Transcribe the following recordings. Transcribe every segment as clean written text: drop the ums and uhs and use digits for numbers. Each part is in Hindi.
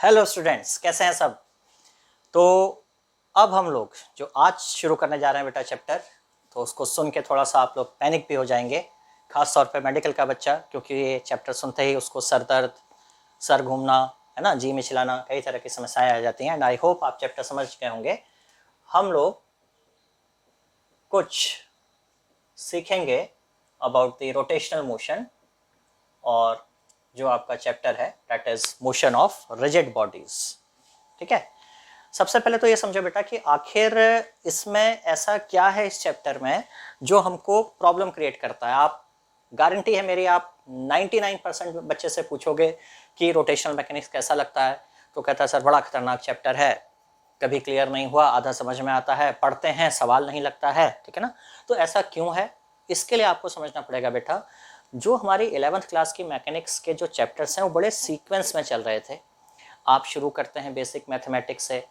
हेलो स्टूडेंट्स, कैसे हैं सब। तो अब हम लोग जो आज शुरू करने जा रहे हैं बेटा चैप्टर, तो उसको सुन के थोड़ा सा आप लोग पैनिक भी हो जाएंगे, खास तौर पे मेडिकल का बच्चा, क्योंकि ये चैप्टर सुनते ही उसको सर दर्द, सर घूमना, है ना, जी मिचलाना, कई तरह की समस्याएं आ जाती हैं। एंड आई होप आप चैप्टर समझ गए होंगे। हम लोग कुछ सीखेंगे अबाउट द रोटेशनल मोशन, और जो आपका चैप्टर है that is motion of rigid bodies. ठीक है, सबसे पहले तो ये समझो बेटा कि आखिर इसमें ऐसा क्या है इस चैप्टर में जो हमको प्रॉब्लम क्रिएट करता है। आप, गारंटी है मेरी, आप 99% बच्चे से पूछोगे कि रोटेशनल मैकेनिक्स कैसा लगता है, तो कहता है सर बड़ा खतरनाक चैप्टर है, कभी क्लियर नहीं हुआ, आधा समझ में आता है, पढ़ते हैं सवाल नहीं लगता है। ठीक है ना, तो ऐसा क्यों है, इसके लिए आपको समझना पड़ेगा बेटा, जो हमारी 11th क्लास की मैकेनिक्स के जो चैप्टर्स हैं वो बड़े सीक्वेंस में चल रहे थे। आप शुरू करते हैं बेसिक मैथमेटिक्स से,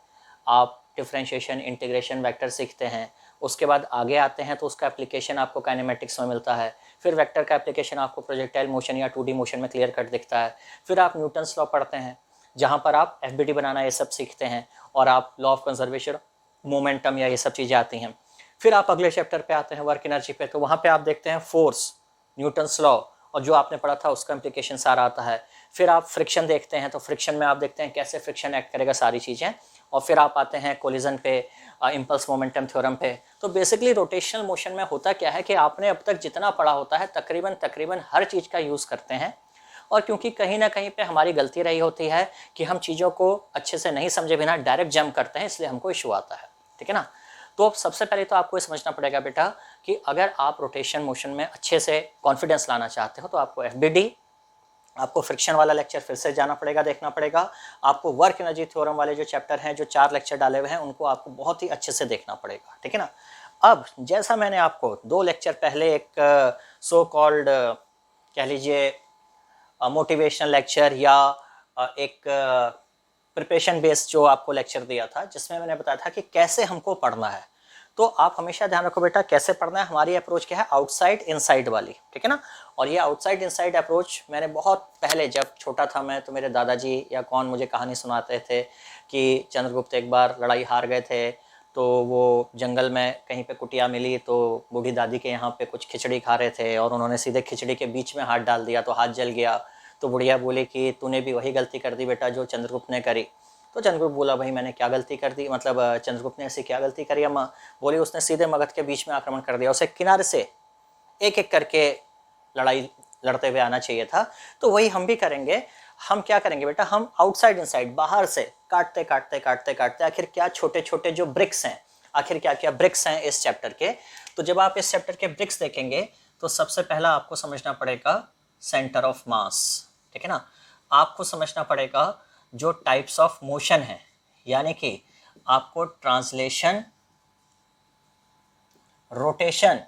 आप डिफरेंशिएशन, इंटीग्रेशन, वेक्टर सीखते हैं, उसके बाद आगे आते हैं तो उसका एप्लीकेशन आपको काइनेमेटिक्स में मिलता है, फिर वेक्टर का एप्लीकेशन आपको प्रोजेक्टाइल मोशन या 2D मोशन में क्लियर कट दिखता है, फिर आप न्यूटन्स लॉ पढ़ते हैं जहाँ पर आप FBD बनाना ये सब सीखते हैं, और आप लॉ ऑफ कंजर्वेशन, मोमेंटम या ये सब चीज़ें आती हैं। फिर आप अगले चैप्टर पे आते हैं वर्क एनर्जी पे, तो वहाँ पे आप देखते हैं फोर्स, न्यूटन्स लॉ, और जो आपने पढ़ा था उसका इम्प्लीकेशन सारा आता है। फिर आप फ्रिक्शन देखते हैं, तो फ्रिक्शन में आप देखते हैं कैसे फ्रिक्शन एक्ट करेगा, सारी चीज़ें। और फिर आप आते हैं कोलिजन पे, इम्पल्स मोमेंटम थ्योरम पे। तो बेसिकली रोटेशनल मोशन में होता क्या है कि आपने अब तक जितना पढ़ा होता है तकरीबन हर चीज़ का यूज़ करते हैं, और क्योंकि कहीं ना कहीं पे हमारी गलती रही होती है कि हम चीज़ों को अच्छे से नहीं समझे बिना डायरेक्ट जंप करते हैं, इसलिए हमको इशू आता है। ठीक है ना, तो सबसे पहले तो आपको ये समझना पड़ेगा बेटा कि अगर आप रोटेशन मोशन में अच्छे से कॉन्फिडेंस लाना चाहते हो तो आपको FBD, आपको फ्रिक्शन वाला लेक्चर फिर से जाना पड़ेगा, देखना पड़ेगा। आपको वर्क एनर्जी थ्योरम वाले जो चैप्टर हैं, जो 4 लेक्चर डाले हुए हैं, उनको आपको बहुत ही अच्छे से देखना पड़ेगा। ठीक है ना, अब जैसा मैंने आपको 2 लेक्चर पहले एक सो कॉल्ड कह लीजिए मोटिवेशनल लेक्चर या एक प्रिपरेशन बेस्ड जो आपको लेक्चर दिया था, जिसमें मैंने बताया था कि कैसे हमको पढ़ना है, तो आप हमेशा ध्यान रखो बेटा कैसे पढ़ना है। हमारी अप्रोच क्या है, आउटसाइड इनसाइड वाली। ठीक है ना, और ये आउटसाइड इनसाइड अप्रोच मैंने बहुत पहले जब छोटा था मैं, तो मेरे दादाजी या कौन मुझे कहानी सुनाते थे कि चंद्रगुप्त एक बार लड़ाई हार गए थे, तो वो जंगल में कहीं पे कुटिया मिली, तो बूढ़ी दादी के यहाँ पे कुछ खिचड़ी खा रहे थे और उन्होंने सीधे खिचड़ी के बीच में हाथ डाल दिया, तो हाथ जल गया। तो बुढ़िया बोली कि तूने भी वही गलती कर दी बेटा जो चंद्रगुप्त ने करी। तो चंद्रगुप्त बोला भाई मैंने क्या गलती कर दी, मतलब चंद्रगुप्त ने ऐसी क्या गलती करी अम्मा। बोली उसने सीधे मगध के बीच में आक्रमण कर दिया, उसे किनारे से एक एक करके लड़ाई लड़ते हुए आना चाहिए था। तो वही हम भी करेंगे। हम क्या करेंगे बेटा, हम आउटसाइड इनसाइड, बाहर से काटते काटते काटते काटते आखिर क्या छोटे छोटे जो ब्रिक्स हैं, आखिर क्या क्या ब्रिक्स हैं इस चैप्टर के। तो जब आप इस चैप्टर के ब्रिक्स देखेंगे तो सबसे पहला आपको समझना पड़ेगा सेंटर ऑफ मास। ठीक है ना, आपको समझना पड़ेगा जो टाइप्स ऑफ मोशन है, यानी कि आपको ट्रांसलेशन, रोटेशन,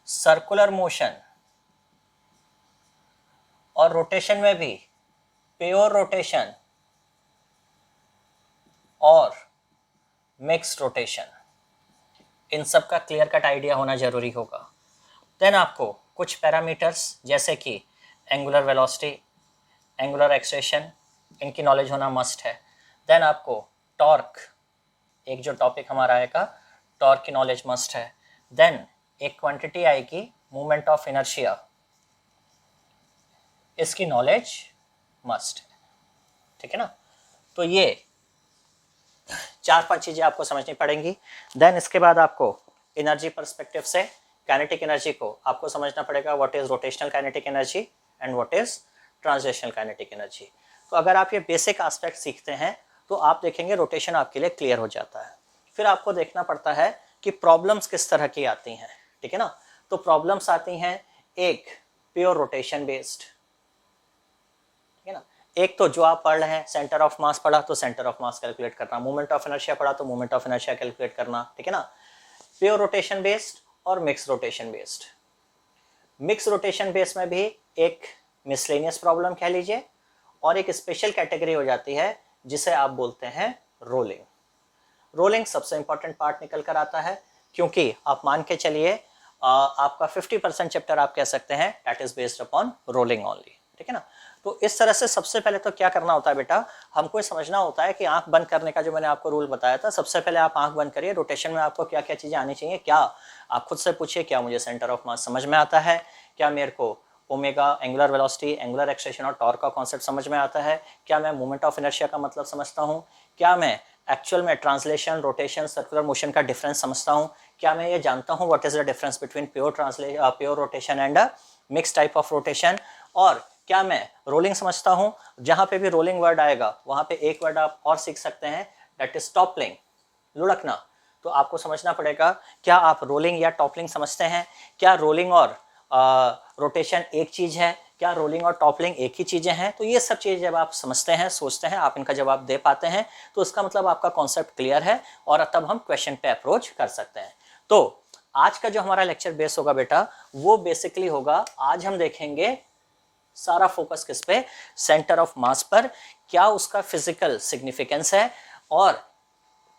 सर्कुलर मोशन, और रोटेशन में भी प्योर रोटेशन और मिक्स्ड रोटेशन, इन सब का क्लियर कट आइडिया होना जरूरी होगा। देन आपको कुछ पैरामीटर्स जैसे कि एंगुलर वेलोसिटी, एंगुलर एक्सेलेरेशन, इनकी नॉलेज होना मस्ट है। देन आपको टॉर्क, एक जो टॉपिक हमारा आएगा टॉर्क की नॉलेज मस्ट है। देन एक क्वांटिटी आएगी मोमेंट ऑफ इनर्शिया, इसकी नॉलेज मस्ट है। ठीक है ना, तो ये 4-5 चीजें आपको समझनी पड़ेंगी। देन इसके बाद आपको एनर्जी पर्सपेक्टिव से काइनेटिक एनर्जी को आपको समझना पड़ेगा, what is rotational kinetic energy and what is translational kinetic energy. तो अगर आप ये बेसिक एस्पेक्ट सीखते हैं तो आप देखेंगे रोटेशन आपके लिए क्लियर हो जाता है। फिर आपको देखना पड़ता है कि प्रॉब्लम्स किस तरह की आती हैं। ठीक है ना, तो प्रॉब्लम्स आती हैं एक प्योर रोटेशन बेस्ड, ठीक है ना, एक तो जो आप पढ़ रहे हैं सेंटर ऑफ मास पढ़ा तो सेंटर ऑफ मास कैलकुलेट करना, मोमेंट ऑफ इनर्शिया पढ़ा तो मोमेंट ऑफ इनर्शिया कैलकुलेट करना। ठीक है ना, प्योर रोटेशन बेस्ड और mix rotation based. Mix rotation based में भी एक मिसलेनियस प्रॉब्लम कह लीजिए, और एक स्पेशल कैटेगरी हो जाती है जिसे आप बोलते हैं रोलिंग। रोलिंग सबसे इंपॉर्टेंट पार्ट निकल कर आता है, क्योंकि आप मान के चलिए आपका 50% चैप्टर आप कह सकते हैं that is based upon rolling only. ठीक है ना, तो इस तरह से सबसे पहले तो क्या करना होता है बेटा, हमको ये समझना होता है कि आंख बंद करने का जो मैंने आपको रूल बताया था, सबसे पहले आप आंख बंद करिए, रोटेशन में आपको क्या क्या चीजें आनी चाहिए, क्या आप खुद से पूछिए, क्या मुझे सेंटर ऑफ मास समझ में आता है, क्या मेरे को omega angular velocity, angular acceleration और टॉर्क का कॉन्सेप्ट समझ में आता है, क्या मैं मोमेंट ऑफ इनर्शिया का मतलब समझता हूँ, क्या मैं एक्चुअल में ट्रांसलेशन, रोटेशन, सर्कुलर मोशन का डिफरेंस समझता हूँ, क्या मैं ये जानता हूँ what is the difference between pure rotation and mix type of rotation, और क्या मैं रोलिंग समझता हूँ, जहां पे भी रोलिंग वर्ड आएगा वहां पे एक वर्ड आप और सीख सकते हैं, दैट इज टॉपलिंग, लुढ़कना। तो आपको समझना पड़ेगा क्या आप रोलिंग या टॉपलिंग समझते हैं, क्या रोलिंग और रोटेशन एक चीज है, क्या रोलिंग और टॉपलिंग एक ही चीजें हैं। तो ये सब चीजें जब आप समझते हैं, सोचते हैं, आप इनका जवाब दे पाते हैं, तो इसका मतलब आपका कॉन्सेप्ट क्लियर है और तब हम क्वेश्चन पे अप्रोच कर सकते हैं। तो आज का जो हमारा लेक्चर बेस होगा बेटा, वो बेसिकली होगा, आज हम देखेंगे सारा फोकस किस पे, सेंटर ऑफ मास पर, क्या उसका फिजिकल सिग्निफिकेंस है, और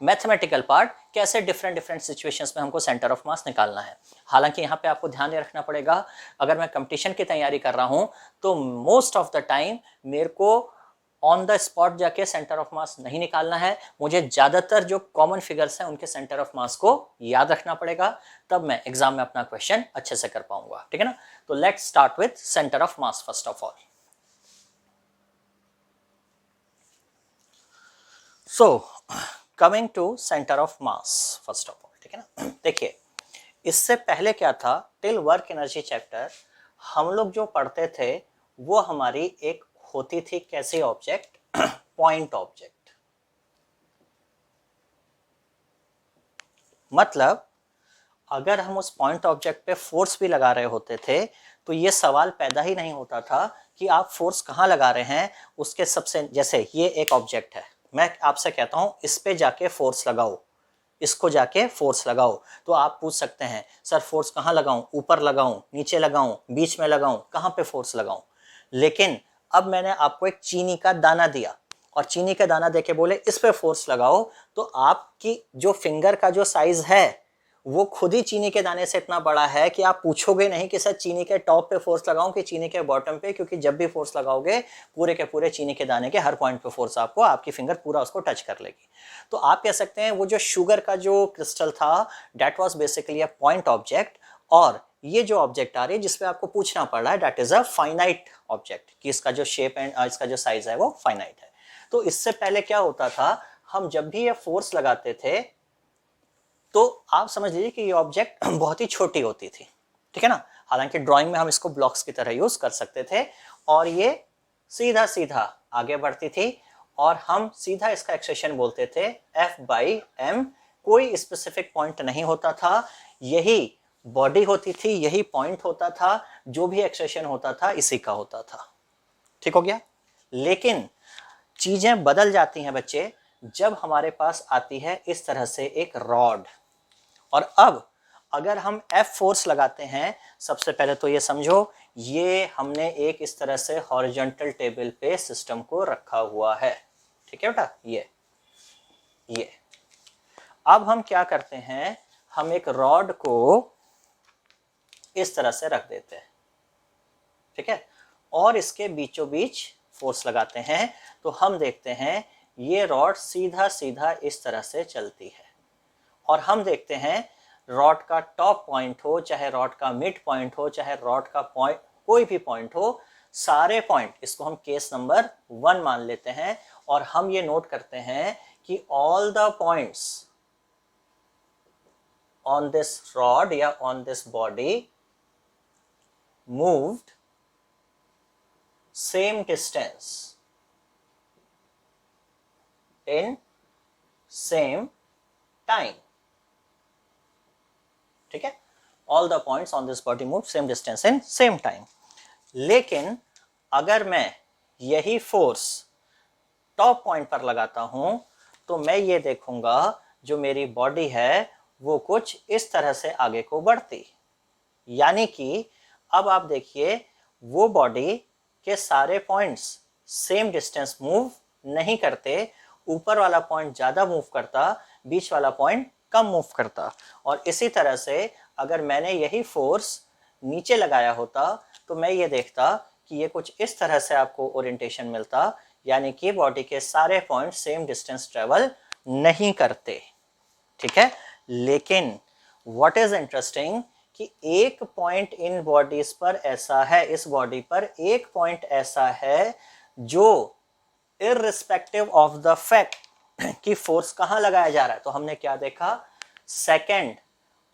मैथमेटिकल पार्ट, कैसे डिफरेंट डिफरेंट सिचुएशंस में हमको सेंटर ऑफ मास निकालना है। हालांकि यहाँ पे आपको ध्यान रखना पड़ेगा, अगर मैं कंपटीशन की तैयारी कर रहा हूँ तो मोस्ट ऑफ द टाइम मेरे को ऑन द स्पॉट जाके सेंटर ऑफ मास नहीं निकालना है, मुझे ज्यादातर जो कॉमन फिगर्स हैं उनके सेंटर ऑफ मास को याद रखना पड़ेगा, तब मैं एग्जाम में अपना क्वेश्चन अच्छे से कर पाऊंगा, ठीक है ना। तो let's start with centre of mass first of all. So coming to centre of mass first of all, ठीक है ना। देखिए, इससे पहले क्या था, टिल वर्क एनर्जी चैप्टर हम लोग जो पढ़ते थे वो हमारी एक होती थी कैसी ऑब्जेक्ट, पॉइंट ऑब्जेक्ट। मतलब अगर हम उस पॉइंट ऑब्जेक्ट पे फोर्स भी लगा रहे होते थे तो ये सवाल पैदा ही नहीं होता था कि आप फोर्स कहाँ लगा रहे हैं, उसके सबसे, जैसे ये एक ऑब्जेक्ट है, मैं आपसे कहता हूं इस पे जाके फोर्स लगाओ, इसको जाके फोर्स लगाओ, तो आप पूछ सकते हैं सर फोर्स कहाँ लगाऊं, ऊपर लगाऊं, नीचे लगाऊं, बीच में लगाऊं, कहाँ पे फोर्स लगाऊं। लेकिन अब मैंने आपको एक चीनी का दाना दिया और चीनी का दाना देके बोले इस पे फोर्स लगाओ, तो आपकी जो फिंगर का जो साइज है वो खुद ही चीनी के दाने से इतना बड़ा है कि आप पूछोगे नहीं कि सर चीनी के टॉप पे फोर्स लगाऊं कि चीनी के बॉटम पे, क्योंकि जब भी फोर्स लगाओगे पूरे के पूरे चीनी के दाने के हर पॉइंट पे फोर्स आपको, आपकी फिंगर पूरा उसको टच कर लेगी। तो आप कह सकते हैं वो जो शुगर का जो क्रिस्टल था that was basically a point object, और ये जो ऑब्जेक्ट आ रही है जिसपे आपको पूछना पड़ रहा है that is a finite object, कि इसका जो शेप एंड इसका जो साइज है वो फाइनाइट है। तो इससे पहले क्या होता था, हम जब भी ये फोर्स लगाते थे तो आप समझ लीजिए कि ये ऑब्जेक्ट बहुत ही छोटी होती थी, ठीक है ना। हालांकि ड्राइंग में हम इसको ब्लॉक्स की तरह यूज कर सकते थे, और ये सीधा सीधा आगे बढ़ती थी और हम सीधा इसका एक्सप्रेशन बोलते थे F/m, कोई स्पेसिफिक पॉइंट नहीं होता था, यही बॉडी होती थी, यही पॉइंट होता था, जो भी एक्सप्रेशन होता था इसी का होता था, ठीक हो गया। लेकिन चीजें बदल जाती हैं बच्चे जब हमारे पास आती है इस तरह से एक रॉड, और अब अगर हम F फोर्स लगाते हैं, सबसे पहले तो ये समझो ये हमने एक इस तरह से हॉरिजॉन्टल टेबल पे सिस्टम को रखा हुआ है, ठीक है बेटा। ये अब हम क्या करते हैं, हम एक रॉड को इस तरह से रख देते हैं, ठीक है, और इसके बीचों बीच फोर्स लगाते हैं, तो हम देखते हैं ये रॉड सीधा सीधा इस तरह से चलती है, और हम देखते हैं रॉड का टॉप पॉइंट हो, चाहे रॉड का मिड पॉइंट हो, चाहे रॉड का पॉइंट कोई भी पॉइंट हो, सारे पॉइंट, इसको हम केस नंबर 1 मान लेते हैं, और हम ये नोट करते हैं कि all the points on this rod या on this body moved same distance in same time, ठीक है। All the points on this body move same distance in same time. लेकिन अगर मैं यही फोर्स टॉप पॉइंट पर लगाता हूं तो मैं ये देखूंगा जो मेरी बॉडी है वो कुछ इस तरह से आगे को बढ़ती, यानी कि अब आप देखिए वो बॉडी के सारे पॉइंट्स सेम डिस्टेंस मूव नहीं करते, ऊपर वाला पॉइंट ज्यादा मूव करता, बीच वाला पॉइंट कम मूव करता। और इसी तरह से अगर मैंने यही फोर्स नीचे लगाया होता तो मैं ये देखता कि ये कुछ इस तरह से आपको ओरिएंटेशन मिलता, यानी कि बॉडी के सारे पॉइंट सेम डिस्टेंस ट्रेवल नहीं करते, ठीक है। लेकिन व्हाट इज इंटरेस्टिंग कि एक पॉइंट इन बॉडीज पर ऐसा है, इस बॉडी पर एक पॉइंट ऐसा है जो इररिस्पेक्टिव ऑफ द फैक्ट कि फोर्स कहां लगाया जा रहा है। तो हमने क्या देखा, सेकंड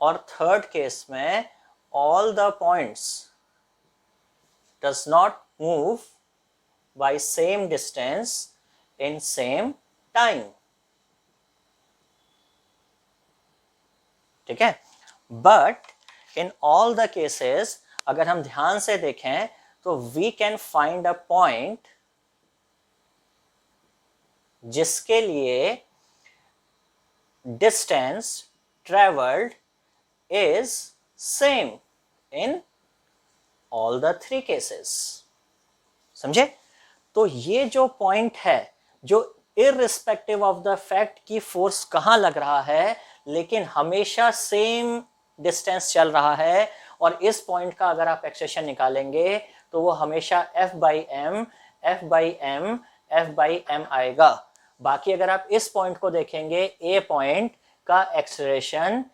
और थर्ड केस में all the points does not move by same distance in same time, ठीक है। But in all the cases अगर हम ध्यान से देखें तो we can find a point जिसके लिए distance travelled is same in all the three cases, समझे। तो ये जो पॉइंट है जो इररिस्पेक्टिव ऑफ द फैक्ट कि फोर्स कहां लग रहा है, लेकिन हमेशा सेम डिस्टेंस चल रहा है, और इस पॉइंट का अगर आप एक्सप्रेशन निकालेंगे तो वो हमेशा F by m F by m F by m आएगा। बाकी अगर आप इस पॉइंट को देखेंगे, ए पॉइंट का एक्सेलरेशन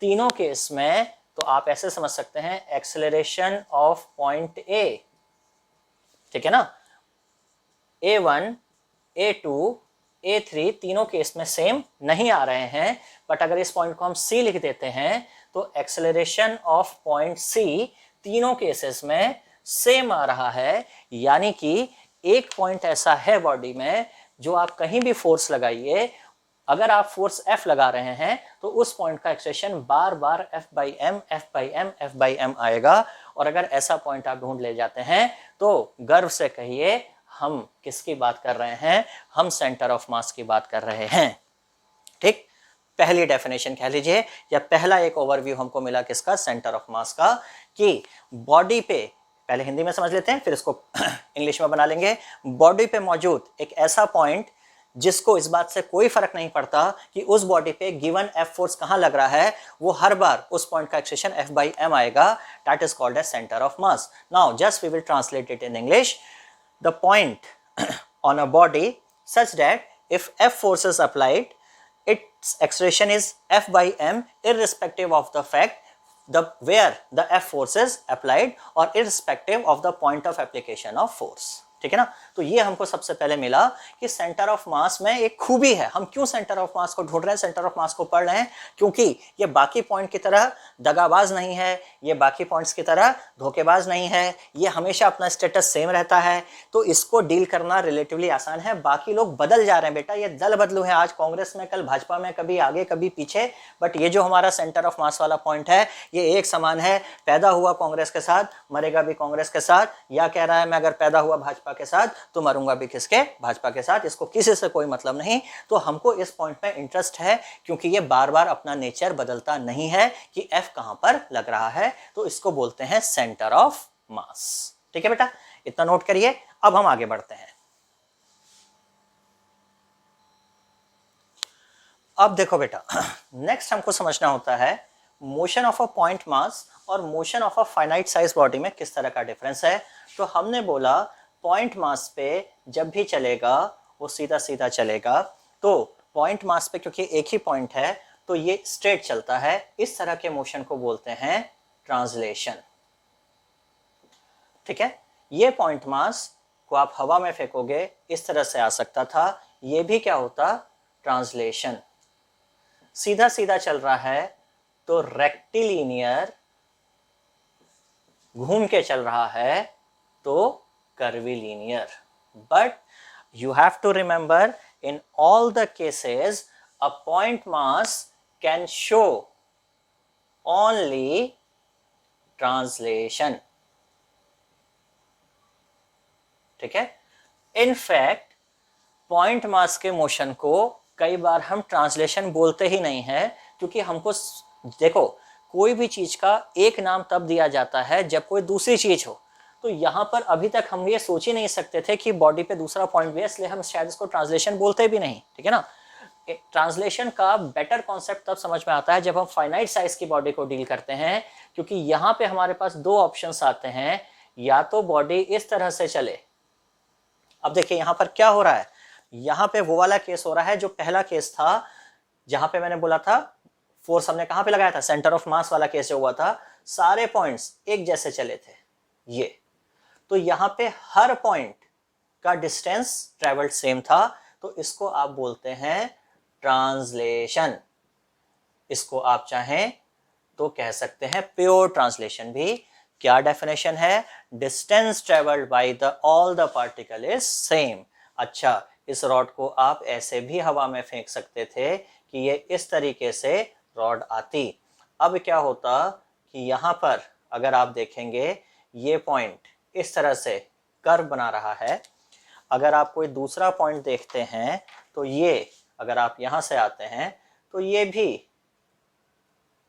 तीनों केस में, तो आप ऐसे समझ सकते हैं एक्सेलरेशन ऑफ पॉइंट ए, ठीक है ना। A1, A2, A3 तीनों केस में सेम नहीं आ रहे हैं, बट अगर इस पॉइंट को हम C लिख देते हैं तो एक्सेलरेशन ऑफ पॉइंट C तीनों केसेस में सेम आ रहा है। यानी कि एक पॉइंट ऐसा है बॉडी में जो आप कहीं भी फोर्स लगाइए, अगर आप फोर्स F लगा रहे हैं तो उस पॉइंट का expression bar bar F by m F by m F by m आएगा। और अगर ऐसा पॉइंट आप ढूंढ ले जाते हैं तो गर्व से कहिए हम किसकी बात कर रहे हैं, हम सेंटर ऑफ मास की बात कर रहे हैं, ठीक। पहली डेफिनेशन कह लीजिए, या पहला एक ओवरव्यू हमको मिला किसका, सेंटर ऑफ मास का, कि बॉडी पे, पहले हिंदी में समझ लेते हैं फिर इसको इंग्लिश में बना लेंगे। बॉडी पे मौजूद एक ऐसा पॉइंट जिसको इस बात से कोई फर्क नहीं पड़ता कि उस बॉडी पे गिवन F फोर्स कहां लग रहा है, वो हर बार उस पॉइंट का एक्सप्रेशन F by m आएगा, that is called as centre of mass. Now just we will translate it in English. The point on a body such that if F force is applied, its expression is F by m irrespective of the fact where the F force is applied or irrespective of the point of application of force, ठीक है ना। तो ये हमको सबसे पहले मिला कि सेंटर ऑफ मास में एक खूबी है। हम क्यों सेंटर ऑफ मास को ढूंढ रहे हैं, सेंटर ऑफ मास को पढ़ रहे हैं, क्योंकि ये बाकी पॉइंट की तरह दगाबाज नहीं है, ये बाकी पॉइंट्स की तरह धोखेबाज नहीं है, ये हमेशा अपना स्टेटस सेम रहता है, तो इसको डील करना रिलेटिवली आसान है। बाकी लोग बदल जा रहे हैं बेटा, ये दल बदलू है, आज कांग्रेस में कल भाजपा में, कभी आगे कभी पीछे, बट ये जो हमारा सेंटर ऑफ मास वाला पॉइंट है ये एक समान है। पैदा हुआ कांग्रेस के साथ, मरेगा भी कांग्रेस के साथ, या कह रहा है मैं अगर पैदा हुआ भाजपा के साथ तो मरूंगा भी किसके, भाजपा के साथ। इसको किसी से कोई मतलब नहीं। तो हमको इस पॉइंट में इंटरेस्ट है क्योंकि ये बार बार अपना नेचर बदलता नहीं है कि F कहां पर लग रहा है, तो इसको बोलते हैं सेंटर ऑफ मास, ठीक है बेटा, इतना नोट करिए। अब हम आगे बढ़ते हैं। अब देखो बेटा, नेक्स्ट हमको समझना होता है motion of a point mass और motion of a finite size body में किस तरह का डिफरेंस है। तो हमने बोला पॉइंट मास पे जब भी चलेगा वो सीधा सीधा चलेगा, तो पॉइंट मास पे क्योंकि एक ही पॉइंट है तो ये स्ट्रेट चलता है। इस तरह के मोशन को बोलते हैं ट्रांसलेशन, ठीक है। ये पॉइंट मास को आप हवा में फेंकोगे इस तरह से आ सकता था, ये भी क्या होता, ट्रांसलेशन। सीधा सीधा चल रहा है तो रेक्टिलिनियर, घूम के चल रहा है तो curvilinear. But you have to remember in all the cases a point mass can show only translation, ठीक है। In fact point mass के मोशन को कई बार हम ट्रांसलेशन बोलते ही नहीं है, क्योंकि हमको देखो कोई भी चीज का एक नाम तब दिया जाता है जब कोई दूसरी चीज हो। तो यहाँ पर अभी तक हम ये सोच ही नहीं सकते थे कि बॉडी पे दूसरा पॉइंट भी है, इसलिए हम शायद इसको ट्रांसलेशन बोलते भी नहीं, ठीक है ना। ट्रांसलेशन का बेटर कॉन्सेप्ट तब समझ में आता है जब हम फाइनाइट साइज की बॉडी को डील करते हैं, क्योंकि यहाँ पे हमारे पास दो ऑप्शंस आते हैं, या तो बॉडी इस तरह से चले, अब देखिए यहां पर क्या हो रहा है, यहां पे वो वाला केस हो रहा है जो पहला केस था, जहां पे मैंने बोला था फोर्स हमने कहां पे लगाया था, सेंटर ऑफ मास वाला केस जो हुआ था, सारे पॉइंट्स एक जैसे चले थे ये, तो यहां पे हर पॉइंट का डिस्टेंस ट्रेवल्ड सेम था, तो इसको आप बोलते हैं ट्रांसलेशन। इसको आप चाहें तो कह सकते हैं प्योर ट्रांसलेशन भी। क्या डेफिनेशन है, distance travelled by the all the particle is same. अच्छा, इस रॉड को आप ऐसे भी हवा में फेंक सकते थे कि ये इस तरीके से रॉड आती। अब क्या होता कि यहाँ पर अगर आप देखेंगे ये पॉइंट इस तरह से कर्व बना रहा है, अगर आप कोई दूसरा पॉइंट देखते हैं तो ये अगर आप यहाँ से आते हैं तो ये भी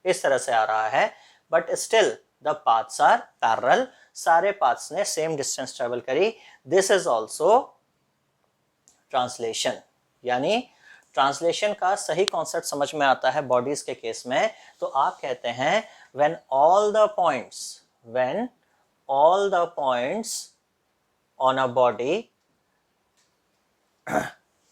इस तरह से आ रहा है, but still the paths are parallel, सारे पाथ्स ने सेम डिस्टेंस ट्रेवल करी। This is also translation. यानी ट्रांसलेशन का सही कॉन्सेप्ट समझ में आता है बॉडीज के केस में, तो आप कहते हैं when all the points on a body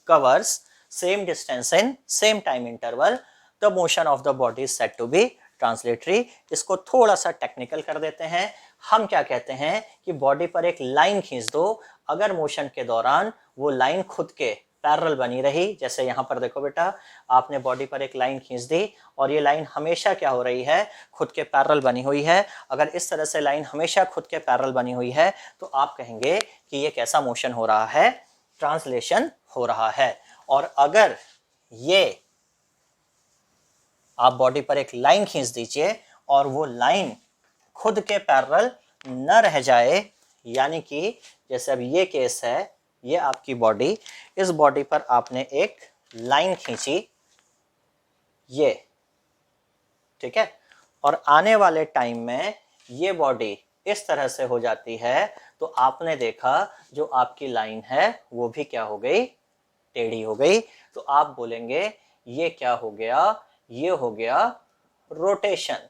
covers same distance in same time interval, the motion of the body is said to be translatory. इसको थोड़ा सा टेक्निकल कर देते हैं, हम क्या कहते हैं कि बॉडी पर एक लाइन खींच दो, अगर मोशन के दौरान वो लाइन खुद के पैरेलल बनी रही, जैसे यहाँ पर देखो बेटा, आपने बॉडी पर एक लाइन खींच दी और ये लाइन हमेशा क्या हो रही है, खुद के पैरेलल बनी हुई है। अगर इस तरह से लाइन हमेशा खुद के पैरेलल बनी हुई है तो आप कहेंगे कि ये कैसा मोशन हो रहा है, ट्रांसलेशन हो रहा है। और अगर ये आप बॉडी पर एक लाइन खींच दीजिए और वो लाइन खुद के पैरेलल न रह जाए, यानी कि जैसे अब ये केस है, ये आपकी बॉडी, इस बॉडी पर आपने एक लाइन खींची ये, ठीक है, और आने वाले टाइम में ये बॉडी इस तरह से हो जाती है, तो आपने देखा जो आपकी लाइन है वो भी क्या हो गई, टेढ़ी हो गई। तो आप बोलेंगे ये क्या हो गया, ये हो गया रोटेशन,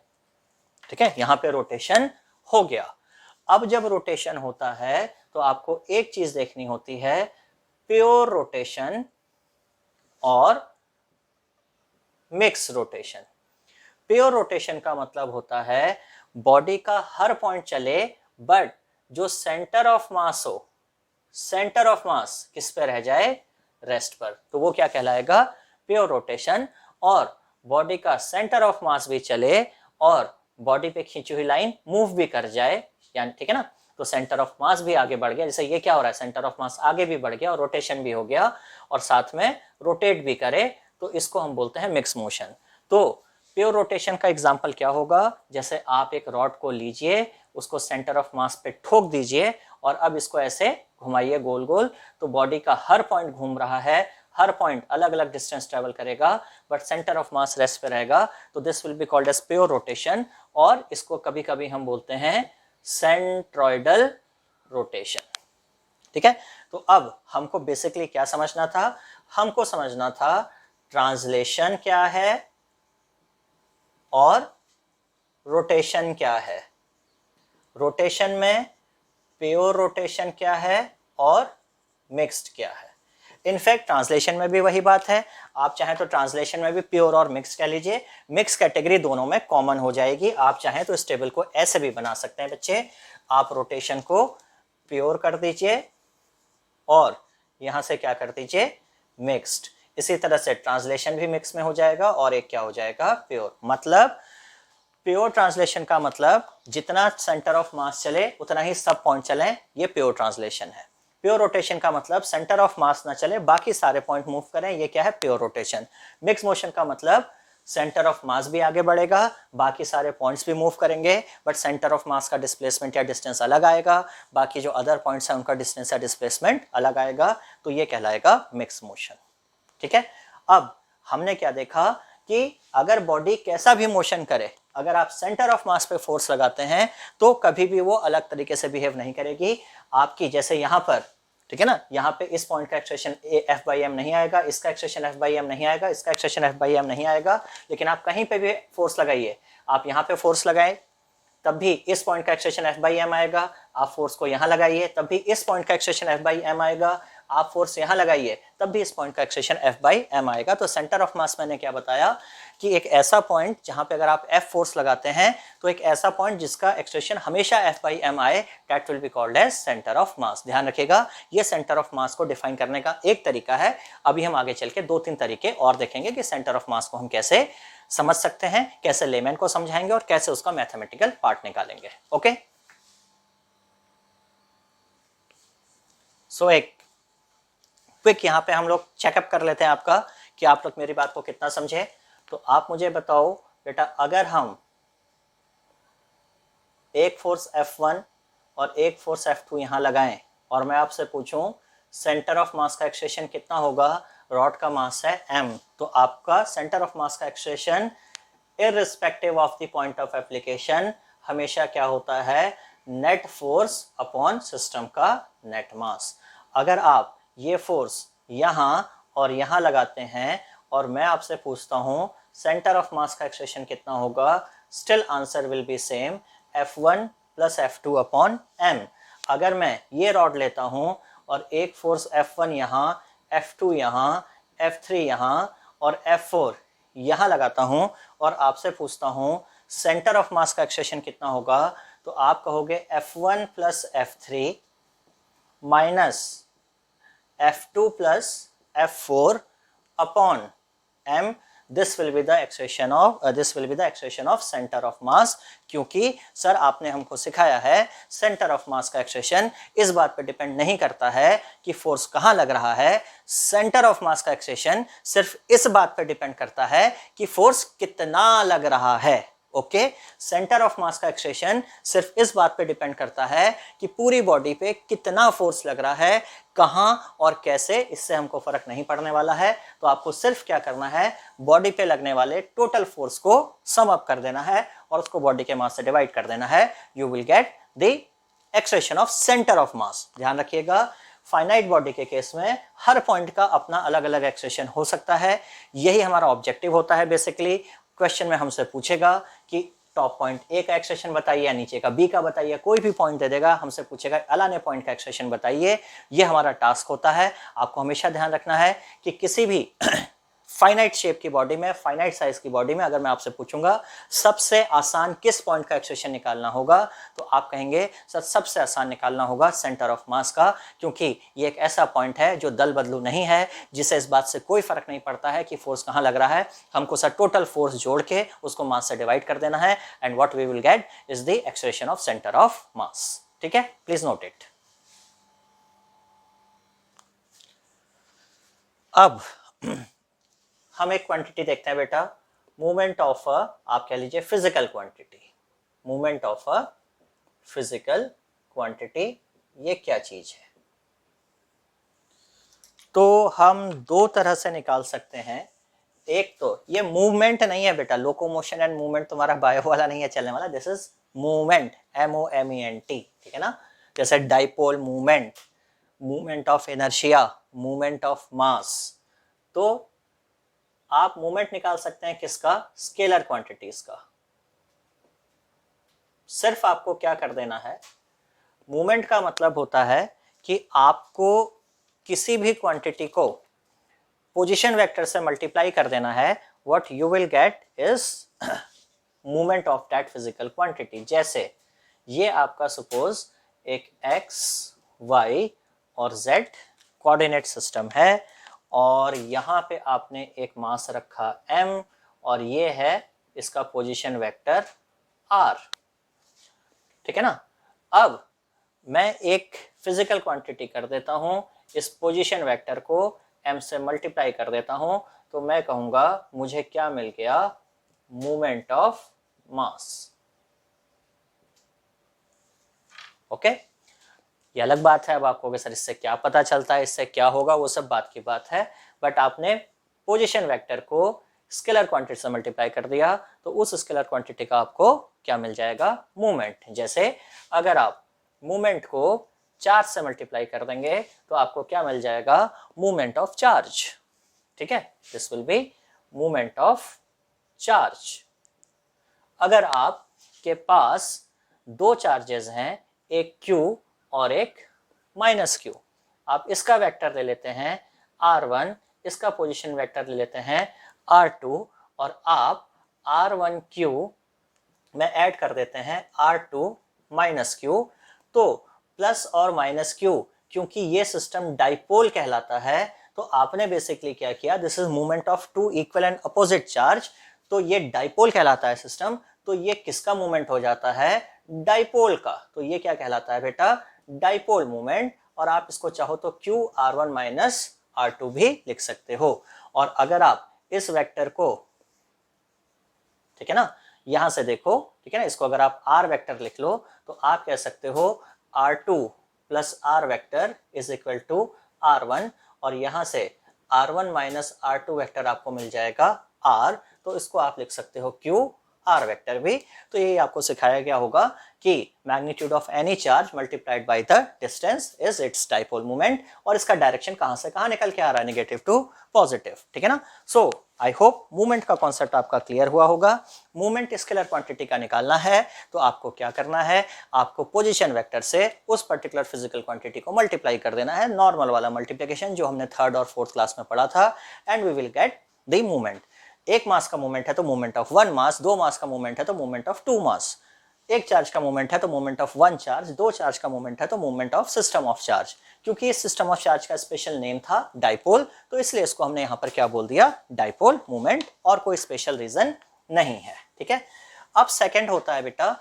ठीक है, यहां पे रोटेशन हो गया। अब जब रोटेशन होता है तो आपको एक चीज देखनी होती है, प्योर रोटेशन और मिक्स रोटेशन। प्योर रोटेशन का मतलब होता है बॉडी का हर पॉइंट चले, बट जो सेंटर ऑफ मास हो, सेंटर ऑफ मास किस पे रह जाए, रेस्ट पर, तो वो क्या कहलाएगा, प्योर रोटेशन। और बॉडी का सेंटर ऑफ मास भी चले और बॉडी पे खींची हुई लाइन मूव भी कर जाए, यानी ठीक है ना, तो सेंटर ऑफ मास भी आगे बढ़ गया, जैसे ये क्या हो रहा है, सेंटर ऑफ मास आगे भी बढ़ गया और रोटेशन भी हो गया और साथ में रोटेट भी करे, तो इसको हम बोलते हैं मिक्स मोशन। तो प्योर रोटेशन का एग्जांपल क्या होगा, जैसे आप एक रॉड को लीजिए, उसको सेंटर ऑफ मास पे ठोक दीजिए और अब इसको ऐसे घुमाइए गोल गोल, तो बॉडी का हर पॉइंट घूम रहा है, हर पॉइंट अलग अलग डिस्टेंस ट्रेवल करेगा, but centre of mass rest पे रहेगा, तो this will be called as pure rotation. और इसको कभी कभी हम बोलते हैं सेंट्रॉइडल रोटेशन, ठीक है। तो अब हमको बेसिकली क्या समझना था, हमको समझना था ट्रांसलेशन क्या है और रोटेशन क्या है, रोटेशन में प्योर रोटेशन क्या है और मिक्स्ड क्या है। इनफैक्ट ट्रांसलेशन में भी वही बात है, आप चाहें तो ट्रांसलेशन में भी प्योर और मिक्स कह लीजिए, मिक्स कैटेगरी दोनों में कॉमन हो जाएगी। आप चाहें तो इस टेबल को ऐसे भी बना सकते हैं बच्चे, आप रोटेशन को प्योर कर दीजिए और यहां से क्या कर दीजिए, मिक्स्ड। इसी तरह से ट्रांसलेशन भी मिक्स में हो जाएगा और एक क्या हो जाएगा, प्योर। मतलब प्योर ट्रांसलेशन का मतलब जितना सेंटर ऑफ मास चले उतना ही सब पॉइंट चले, ये प्योर ट्रांसलेशन है। प्योर रोटेशन का मतलब सेंटर ऑफ मास ना चले, बाकी सारे पॉइंट मूव करें, ये क्या है, प्योर रोटेशन। मिक्स मोशन का मतलब सेंटर ऑफ मास भी आगे बढ़ेगा, बाकी सारे पॉइंट्स भी मूव करेंगे, बट सेंटर ऑफ मास का डिस्प्लेसमेंट या डिस्टेंस अलग आएगा, बाकी जो अदर पॉइंट्स हैं उनका डिस्टेंस या डिस्प्लेसमेंट अलग आएगा, तो ये कहलाएगा मिक्स मोशन, ठीक है। अब हमने क्या देखा कि अगर बॉडी कैसा भी मोशन करे, अगर आप सेंटर ऑफ मास पे फोर्स लगाते हैं तो कभी भी वो अलग तरीके से बिहेव नहीं करेगी आपकी। जैसे यहाँ पर, ठीक है ना, यहाँ पे इस पॉइंट का एक्सप्रेशन F/m नहीं आएगा, इसका एक्सप्रेशन F/m नहीं आएगा, इसका एक्सप्रेशन F/m नहीं आएगा, लेकिन आप कहीं पे भी फोर्स लगाइए, आप यहाँ पे फोर्स लगाएं तब भी इस पॉइंट का एक्सटेंशन एफ बाई एम आएगा। आप फोर्स को यहां लगाइए तब भी इस पॉइंट का एक्सटेंशन एफ बाई एम आएगा। आप फोर्स यहां लगाइए तब भी इस पॉइंट का एक्सटेंशन एफ बाई एम आएगा। तो सेंटर ऑफ मास मैंने क्या बताया कि एक ऐसा पॉइंट जहां पे अगर आप एफ फोर्स लगाते हैं तो एक ऐसा पॉइंट जिसका एक्सटेंशन हमेशा एफ बाई एम आए, that will be called as centre of mass. ध्यान रखिएगा, ये सेंटर ऑफ मास को डिफाइन करने का एक तरीका है। अभी हम आगे चल के 2-3 तरीके और देखेंगे कि सेंटर ऑफ मास को हम कैसे समझ सकते हैं, कैसे लेमैन को समझाएंगे और कैसे उसका मैथमेटिकल पार्ट निकालेंगे। ओके, सो एक क्विक यहाँ पे हम लोग चेकअप कर लेते हैं आपका कि आप लोग मेरी बात को कितना समझे। तो आप मुझे बताओ बेटा, अगर हम एक फोर्स F1 और एक फोर्स F2 यहाँ लगाएं और मैं आपसे पूछूं सेंटर ऑफ मास का एक्सटेंशन कितना होगा, रॉड का मास है m, तो आपका सेंटर ऑफ मास का extension irrespective of the point of application हमेशा क्या होता है, नेट फोर्स अपॉन सिस्टम का नेट मास। अगर आप ये फोर्स यहाँ और यहाँ लगाते हैं और मैं आपसे पूछता हूँ सेंटर ऑफ मास का एक्सटेंशन कितना होगा, still answer will be same, F1 plus F2 upon m। अगर मैं ये रॉड लेता हूँ और एक फोर्स F1 यहाँ, F2 यहाँ, F3 यहाँ और F4 यहाँ लगाता हूँ और आपसे पूछता हूँ सेंटर ऑफ मास का एक्सटेंशन कितना होगा, तो आप कहोगे F1 plus F3 minus F2 plus F4 upon m, this will be the expression of center of mass। क्योंकि सर आपने हमको सिखाया है सेंटर ऑफ मास का एक्सप्रेशन इस बात पे डिपेंड नहीं करता है कि फोर्स कहाँ लग रहा है, सेंटर ऑफ मास का एक्सप्रेशन सिर्फ इस बात पे डिपेंड करता है कि फोर्स कितना लग रहा है। ओके, सेंटर ऑफ मास का एक्सप्रेशन सिर्फ इस बात पे डिपेंड करता है कि पूरी बॉडी पे कितना फोर्स लग रहा है, कहां और कैसे, इससे हमको फर्क नहीं पड़ने वाला है। तो आपको सिर्फ क्या करना है, बॉडी पे लगने वाले टोटल फोर्स को सम अप कर देना है और उसको बॉडी के मास से डिवाइड कर देना है। You will get the expression of centre of mass. ध्यान रखिएगा, फाइनाइट बॉडी के केस में हर पॉइंट का अपना अलग अलग एक्सप्रेशन हो सकता है। यही हमारा ऑब्जेक्टिव होता है। बेसिकली क्वेश्चन में हमसे पूछेगा कि टॉप पॉइंट ए का एक्सप्रेशन बताइए या नीचे का बी का बताइए, कोई भी पॉइंट दे देगा, हमसे पूछेगा अलाने पॉइंट का एक्सप्रेशन बताइए। ये हमारा टास्क होता है। आपको हमेशा ध्यान रखना है कि किसी भी फाइनाइट शेप की बॉडी में, फाइनाइट साइज की बॉडी में अगर मैं आपसे पूछूंगा सबसे आसान किस पॉइंट का एक्सप्रेशन निकालना होगा, तो आप कहेंगे सर सबसे आसान निकालना होगा सेंटर ऑफ मास का, क्योंकि ये एक ऐसा पॉइंट है जो दल बदलू नहीं है, जिससे इस बात से कोई फर्क नहीं पड़ता है कि फोर्स कहां लग रहा है। हमको सर टोटल फोर्स जोड़ के उसको मास से डिवाइड कर देना है and what we will get is the expression of centre of mass. ठीक है, प्लीज नोट इट। अब हम एक क्वांटिटी देखते हैं बेटा, मूवमेंट ऑफ अ, आप कह लीजिए physical quantity. Movement of a physical quantity, ये क्या चीज है? तो हम दो तरह से निकाल सकते हैं। एक तो ये मूवमेंट नहीं है बेटा, लोकोमोशन एंड मूवमेंट तुम्हारा बायो वाला नहीं है चलने वाला, दिस इज मूवमेंट, MOMENT। ठीक है ना, जैसे dipole movement, movement of inertia, movement of mass. तो आप मूवमेंट निकाल सकते हैं किसका, स्केलर क्वांटिटीज का। सिर्फ आपको क्या कर देना है, मूवमेंट का मतलब होता है कि आपको किसी भी क्वांटिटी को पोजीशन वेक्टर से मल्टीप्लाई कर देना है। What you will get is movement of that physical quantity. जैसे ये आपका सपोज एक x, y और z कोऑर्डिनेट सिस्टम है और यहाँ पे आपने एक मास रखा m और ये है इसका पोजीशन वेक्टर r। ठीक है ना, अब मैं एक फिजिकल क्वांटिटी कर देता हूँ, इस पोजीशन वेक्टर को m से मल्टीप्लाई कर देता हूँ, तो मैं कहूँगा मुझे क्या मिल गया, मूवमेंट ऑफ मास। ओके, ये अलग बात है। अब आपको कि सर इससे क्या पता चलता है, इससे क्या होगा, वो सब बात की बात है। बट आपने पोजीशन वेक्टर को स्केलर क्वांटिटी से मल्टीप्लाई कर दिया, तो उस स्केलर क्वांटिटी का आपको क्या मिल जाएगा, मूवमेंट। जैसे अगर आप मूवमेंट को चार्ज से मल्टीप्लाई कर देंगे तो आपको क्या मिल जाएगा, मूवमेंट ऑफ चार्ज। ठीक है, this will B movement of charge. अगर आपके पास दो चार्जेस हैं, एक Q और एक माइनस Q। आप इसका वेक्टर ले लेते हैं R1, इसका पोजीशन वेक्टर ले लेते हैं R2, और आप R1Q में ऐड कर देते हैं R2 माइनस Q। तो प्लस और माइनस Q, क्योंकि ये सिस्टम डाइपोल कहलाता है, तो आपने बेसिकली क्या किया, this is movement of two equal and opposite charge, तो ये डाइपोल कहलाता है सिस्टम। तो ये किसका मूवमेंट हो जाता है, डाइपोल का। तो ये क्या कहलाता है बेटा, डाइपोल मूवमेंट। और आप इसको चाहो तो Q R1 माइनस R2 भी लिख सकते हो। और अगर आप इस वेक्टर को, ठीक है ना, यहां से देखो, ठीक है ना, इसको अगर आप R वेक्टर लिख लो तो आप कह सकते हो R2 plus R vector is equal to R1, और यहां से R1 माइनस R2 वेक्टर आपको मिल जाएगा R, तो इसको आप लिख सकते हो Q R वेक्टर भी। तो यही आपको सिखाया गया होगा कि magnitude of any charge multiplied by the distance is it's dipole moment, और इसका डायरेक्शन कहां से कहां निकल के आ रहा है, नेगेटिव टू पॉजिटिव, ठीक है ना। सो आई होप मूवमेंट का कॉन्सेप्ट आपका क्लियर हुआ होगा। मूवमेंट स्केलर क्वांटिटी का निकालना है तो आपको क्या करना है, आपको पोजीशन वेक्टर से उस पर्टिकुलर फिजिकल क्वांटिटी को मल्टीप्लाई कर देना है, नॉर्मल वाला मल्टीप्लिकेशन जो हमने थर्ड और फोर्थ क्लास में पढ़ा था, and we will get the movement. एक मास का मूवमेंट है तो मूवमेंट ऑफ वन मास, दो मास का मूवमेंट है तो मूवमेंट ऑफ टू मास, एक चार्ज का मूवमेंट है तो मूवमेंट ऑफ वन चार्ज, दो चार्ज का मूवमेंट है तो movement of system of charge. क्योंकि इस सिस्टम ऑफ चार्ज का स्पेशल नेम था डाइपोल, तो इसलिए इसको हमने यहां पर क्या बोल दिया, डाइपोल मूवमेंट, और कोई स्पेशल रीजन नहीं है, ठीक है। अब सेकंड होता है बेटा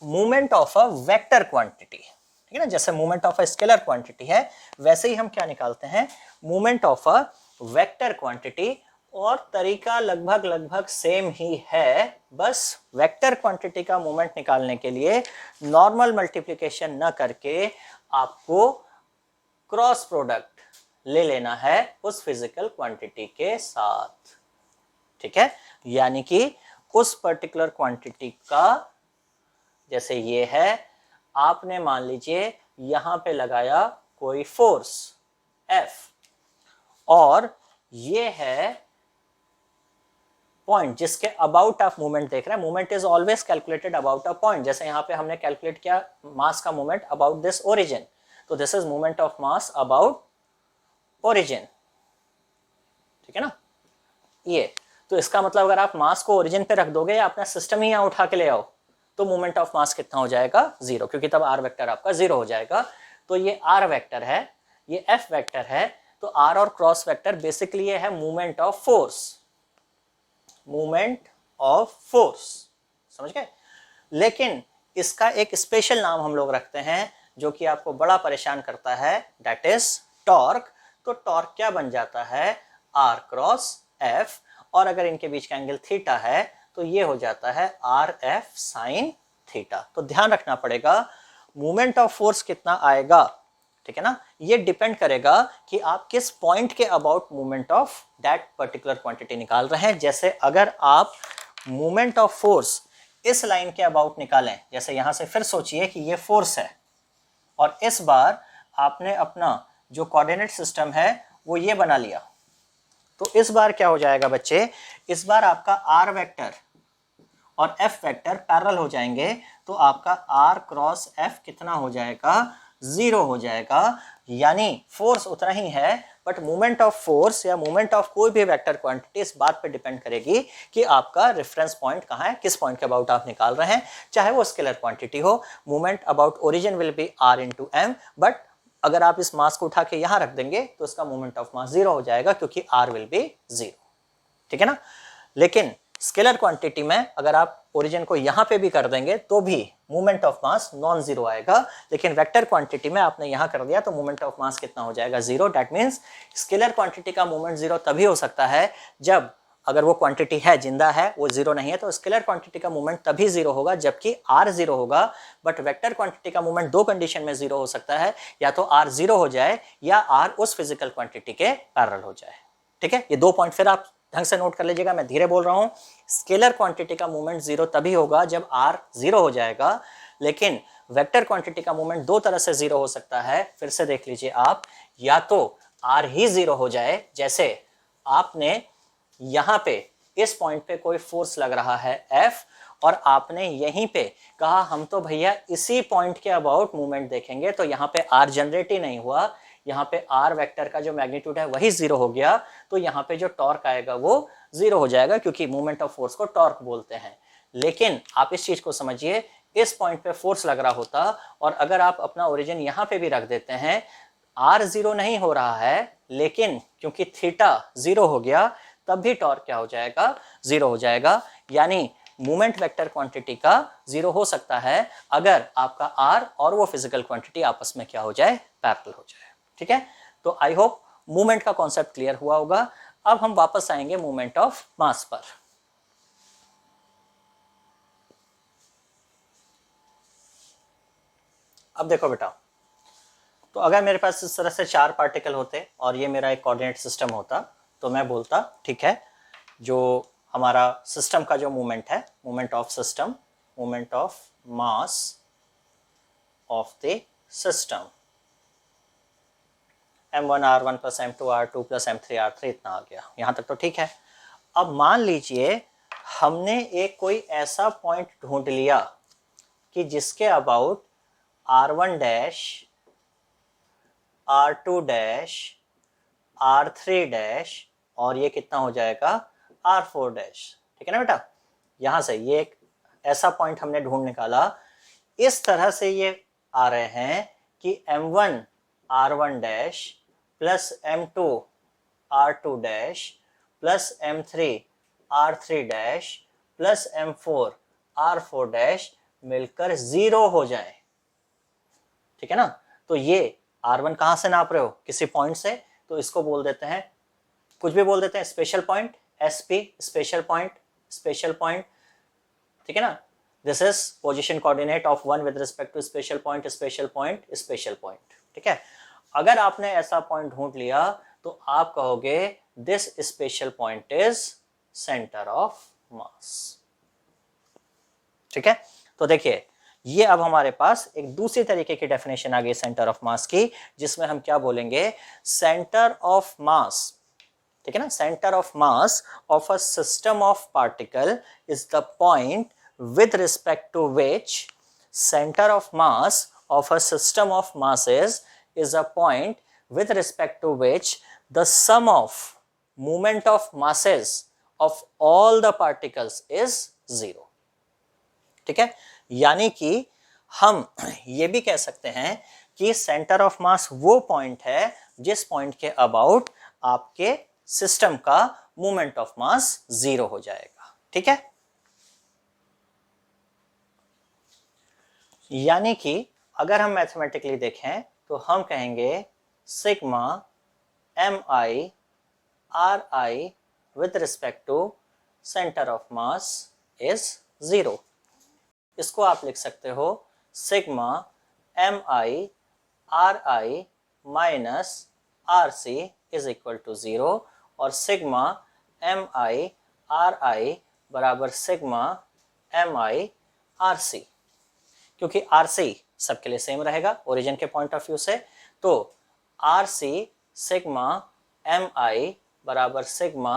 movement of a vector quantity, ठीक है ना। जैसे movement of a scalar quantity है, वैसे ही हम क्या निकालते हैं, movement of a vector quantity, और तरीका लगभग सेम ही है। बस वेक्टर क्वांटिटी का मूवमेंट निकालने के लिए नॉर्मल मल्टीप्लिकेशन न करके आपको क्रॉस प्रोडक्ट ले लेना है उस फिजिकल क्वांटिटी के साथ, ठीक है। यानी कि उस पर्टिकुलर क्वांटिटी का, जैसे ये है, आपने मान लीजिए यहां पे लगाया कोई फोर्स F, और ये है पॉइंट जिसके अबाउट आप मूवमेंट देख रहे हैं। Movement is always calculated about a point. जैसे यहाँ पे हमने कैलकुलेट किया मास का मूवमेंट अबाउट दिस ओरिजिन, तो this is movement of mass about origin, ठीक है ना। ये तो इसका मतलब अगर आप मास को ओरिजिन पे रख दोगे या अपना सिस्टम ही यहाँ उठा के ले आओ, तो मूवमेंट ऑफ मास कितना हो जाएगा, जीरो, क्योंकि तब आर वेक्टर आपका जीरो हो जाएगा। तो ये आर वेक्टर है, ये एफ वेक्टर है, तो आर और क्रॉस वेक्टर बेसिकली ये है movement of force, movement of force, समझ गए। लेकिन इसका एक स्पेशल नाम हम लोग रखते हैं जो कि आपको बड़ा परेशान करता है, दैट इज टॉर्क। तो टॉर्क क्या बन जाता है, आर क्रॉस एफ, और अगर इनके बीच का एंगल थीटा है तो ये हो जाता है आर एफ साइन थीटा। तो ध्यान रखना पड़ेगा मूवमेंट ऑफ फोर्स कितना आएगा, ठीक है ना, ये डिपेंड करेगा कि आप किस पॉइंट के about movement of that particular quantity निकाल रहे हैं। जैसे अगर आप मूवमेंट ऑफ फोर्स इस लाइन के अबाउट निकालें, जैसे यहां से फिर सोचिए कि ये फोर्स है, और इस बार आपने अपना जो कोऑर्डिनेट सिस्टम है वो ये बना लिया, तो इस बार क्या हो जाएगा बच्चे, इस बार आपका आर वेक्टर और एफ वेक्टर पैरेलल हो जाएंगे, तो आपका आर क्रॉस एफ कितना हो जाएगा, जीरो हो जाएगा। यानी फोर्स उतना ही है, बट मूवमेंट ऑफ फोर्स या मूवमेंट ऑफ कोई भी वेक्टर क्वांटिटी इस बात पे डिपेंड करेगी कि आपका रेफरेंस पॉइंट कहाँ है, किस पॉइंट के अबाउट आप निकाल रहे हैं। चाहे वो स्केलर क्वांटिटी हो, movement about origin will be R into M, but अगर आप इस मास को उठा के यहां रख देंगे तो इसका मूवमेंट ऑफ मास जीरो हो जाएगा, क्योंकि आर विल बी जीरो, ठीक है ना। लेकिन स्केलर क्वांटिटी में अगर आप ओरिजिन को यहां पे भी कर देंगे तो भी movement of mass non zero आएगा, लेकिन वेक्टर क्वांटिटी में आपने यहां कर दिया तो मूवमेंट ऑफ मास कितना हो जाएगा, zero. That means scalar quantity का मूवमेंट जीरो तभी हो सकता है जब, अगर वो क्वांटिटी है, जिंदा है, वो जीरो नहीं है, तो स्केलर क्वांटिटी का मूवमेंट तभी जीरो होगा जबकि आर जीरो होगा। बट वेक्टर क्वांटिटी का मूवमेंट दो कंडीशन में जीरो हो सकता है, या तो आर जीरो हो जाए या आर उस फिजिकल क्वांटिटी के पैरेलल हो जाए, ठीक है। ये दो पॉइंट फिर आप ढंग से नोट कर लीजिएगा, मैं धीरे बोल रहा हूं। स्केलर क्वांटिटी का मूवमेंट जीरो तभी होगा जब आर जीरो हो जाएगा, लेकिन वेक्टर क्वांटिटी का मूवमेंट दो तरह से जीरो हो सकता है। फिर से देख लीजिए आप, या तो आर ही जीरो हो जाए, जैसे आपने यहां पे इस पॉइंट पे कोई फोर्स लग रहा है F, और आपने यहीं पे कहा हम तो भैया इसी पॉइंट के अबाउट मूवमेंट देखेंगे, तो यहाँ पे आर जनरेट ही नहीं हुआ, यहाँ पे आर वेक्टर का जो मैग्नीट्यूड है वही जीरो हो गया, तो यहाँ पे जो टॉर्क आएगा वो जीरो हो जाएगा, क्योंकि मूवमेंट ऑफ फोर्स को टॉर्क बोलते हैं। लेकिन आप इस चीज को समझिए, इस पॉइंट पे फोर्स लग रहा होता और अगर आप अपना ओरिजिन यहाँ पे भी रख देते हैं, आर जीरो नहीं हो रहा है, लेकिन क्योंकि थीटा जीरो हो गया, तब भी टॉर्क क्या हो जाएगा, जीरो हो जाएगा। यानी मूवमेंट वेक्टर क्वांटिटी का जीरो हो सकता है अगर आपका आर और वो फिजिकल क्वांटिटी आपस में क्या हो जाए, पैरेलल हो जाए। ठीक है, तो आई होप मूवमेंट का कॉन्सेप्ट क्लियर हुआ होगा। अब हम वापस आएंगे मूवमेंट ऑफ मास पर। अब देखो बेटा, तो अगर मेरे पास इस तरह से 4 पार्टिकल होते और ये मेरा एक कोऑर्डिनेट सिस्टम होता, तो मैं बोलता ठीक है, जो हमारा सिस्टम का जो मूवमेंट है, movement of system, movement of mass of the system, m1 r1 plus m2 r2 plus m3 r3, इतना आ गया, यहाँ तक तो ठीक है। अब मान लीजिए हमने एक कोई ऐसा पॉइंट ढूंढ लिया कि जिसके about r1 dash, r2 dash, r3 dash और ये कितना हो जाएगा, r4 डैश। ठीक है ना बेटा, यहां से ये एक ऐसा पॉइंट हमने ढूंढ निकाला, इस तरह से ये आ रहे हैं कि m1 r1 dash plus m2 r2 dash plus m3 r3 dash plus m4 r4 dash मिलकर 0 हो जाए। ठीक है ना, तो ये r1 कहां से नाप रहे हो, किसी पॉइंट से, तो इसको बोल देते हैं, कुछ भी बोल देते हैं, special point, SP, special point, special point. ठीक है ना, this is position coordinate of one with respect to special point, special point, special point. ठीक है, अगर आपने ऐसा पॉइंट ढूंढ लिया तो आप कहोगे this special point is centre of mass. ठीक है, तो देखिए ये अब हमारे पास एक दूसरी तरीके की डेफिनेशन आ गई सेंटर ऑफ मास की, जिसमें हम क्या बोलेंगे, सेंटर ऑफ मास। ठीक है ना, centre of mass of a system of particle is the point with respect to which center of mass of a system of masses is a point with respect to which the sum of movement of masses of all the particles is 0। ठीक है, यानी कि हम ये भी कह सकते हैं कि सेंटर ऑफ मास वो पॉइंट है जिस पॉइंट के अबाउट आपके सिस्टम का मूवमेंट ऑफ मास 0 हो जाएगा। ठीक है, यानी कि अगर हम मैथमेटिकली देखें तो हम कहेंगे sigma mi ri with respect to centre of mass is 0। इसको आप लिख सकते हो sigma mi ri minus rc is equal to 0 और सिग्मा mi ri बराबर सिग्मा mi rc, क्योंकि RC सबके लिए सेम रहेगा ओरिजिन के पॉइंट ऑफ व्यू से, तो RC सिग्मा mi बराबर sigma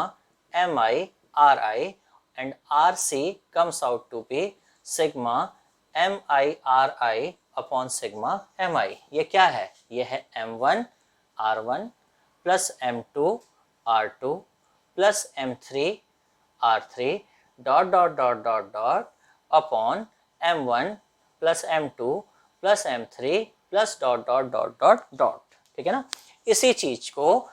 mi ri and RC comes out to be sigma mi ri upon sigma mi। ये क्या है, ये है m1 r1 plus m2 r2 plus m3 r3 dot dot dot dot dot upon m1 plus m2 plus m3 plus dot dot dot dot dot. ठीक है ना, इसी चीज को